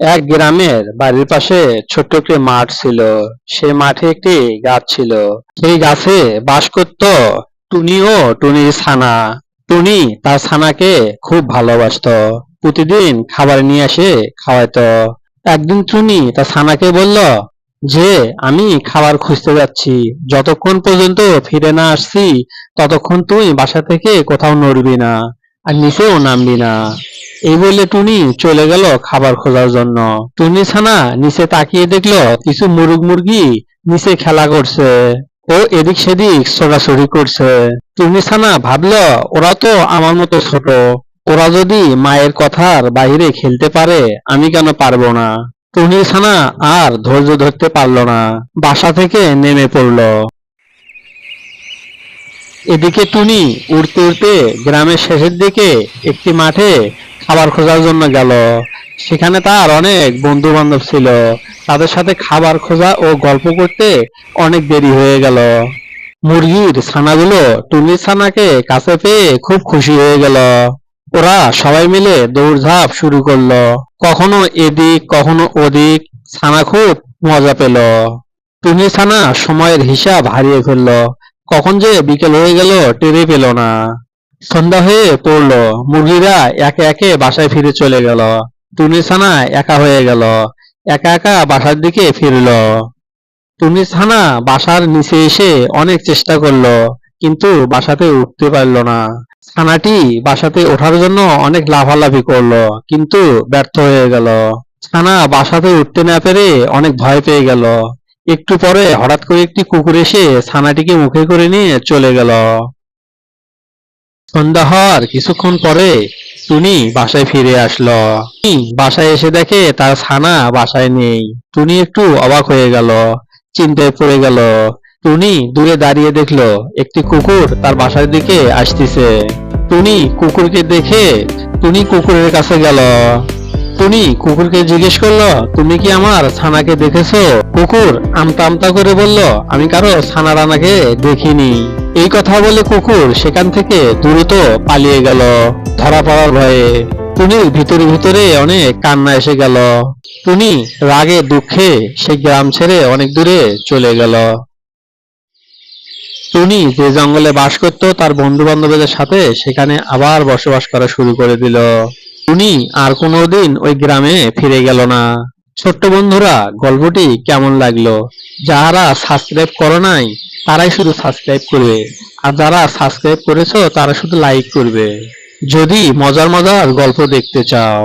এক গ্রামের বাড়ির পাশে ছোট্ট একটি মাঠ ছিল। সেই মাঠে একটি গাছ ছিল। সেই গাছে বাস করত টুনি ও টুনির ছানা। টুনি তার ছানাকে খুব ভালোবাসতো। প্রতিদিন খাবার নিয়ে এসে খাওয়াতো। একদিন টুনি তার ছানাকে বলল যে, আমি খাবার খুঁজতে যাচ্ছি, যতক্ষণ পর্যন্ত ফিরে না আসছি ততক্ষণ তুই বাসা থেকে কোথাও নড়বি না, আর নিচেও নামবি না। এই বলে টুনি চলে গেল খাবার খোঁজার জন্য। টুনি ছানা নিচে তাকিয়ে দেখলো কিছু মুরগ মুরগি নিচে খেলা করছে ও এদিক সেদিক ছোটাছুটি করছে। টুনি ছানা ভাবলো, ওরা তো আমার মতো ছোট, ওরা যদি মায়ের কথার বাইরে খেলতে পারে, আমি কেন পারবো না। টুনি ছানা আর ধৈর্য ধরতে পারলো না, বাসা থেকে নেমে পড়লো। এদিকে টুনি উড়তে উড়তে গ্রামের শেষের দিকে একটি মাঠে খাবার খোঁজার জন্য গেল। সেখানে তার অনেক বন্ধু বান্ধব ছিল। তাদের সাথে খাবার খোঁজা ও গল্প করতে অনেক দেরি হয়ে গেল। মুরগির ছানাগুলো টুনির ছানাকে কাছে পেয়ে খুব খুশি হয়ে গেল। ওরা সবাই মিলে দৌড়ঝাঁপ শুরু করলো, কখনো এদিক কখনো ওদিক। ছানা খুব মজা পেল। টুনি ছানা সময়ের হিসাব হারিয়ে ফেললো, কখন যে বিকেল হয়ে গেল টেরই পেল না। সন্ধ্যা হয়ে পড়লো, মুরগিরা একে একে বাসায় ফিরে চলে গেল। টুনি ছানা একা হয়ে গেল, একা একা বাসার দিকে ফিরল। টুনি ছানা বাসার নিচে এসে অনেক চেষ্টা করলো, কিন্তু বাসাতে উঠতে পারলো না। ছানাটি বাসাতে ওঠার জন্য অনেক লাফালাফি করলো, কিন্তু ব্যর্থ হয়ে গেল। ছানা বাসাতে উঠতে না পেরে অনেক ভয় পেয়ে গেল। একটু পরে হঠাৎ করে একটি কুকুর এসে ছানাটিকে মুখে করে নিয়ে চলে গেল। সন্ধ্যা হওয়ার কিছুক্ষণ পরে টুনি বাসায় ফিরে আসলো। টুনি বাসায় এসে দেখে তার ছানা বাসায় নেই। টুনি একটু অবাক হয়ে গেল, চিন্তায় পড়ে গেল। টুনি দূরে দাঁড়িয়ে দেখলো একটি কুকুর তার বাসার দিকে আসতেছে। টুনি কুকুরকে দেখে টুনি কুকুরের কাছে গেল। টুনি কুকুরকে জিজ্ঞেস করলো, তুমি কি আমার ছানাকে দেখেছো? কুকুর আমতা আমতা করে বলল, আমি কারো ছানা রানাকে দেখিনি। এই কথা বলে কুকুর সেখান থেকে দ্রুত পালিয়ে গেল, ধরা পড়ার ভয়ে। টুনির ভিতরে ভিতরে অনেক কান্না এসে গেল। টুনি রাগে দুঃখে সেই গ্রাম ছেড়ে অনেক দূরে চলে গেল। টুনি যে জঙ্গলে বাস করত তার বন্ধু বান্ধবদের সাথে সেখানে আবার বসবাস করা শুরু করে দিল। টুনি আর কোনোদিন ওই গ্রামে ফিরে গেল না। ছোট্ট বন্ধুরা, গল্পটি কেমন লাগলো? যারা সাবস্ক্রাইব করো নাই তারাই শুধু সাবস্ক্রাইব করবে, আর যারা সাবস্ক্রাইব করেছো তারা শুধু লাইক করবে, যদি মজার মজার গল্প দেখতে চাও।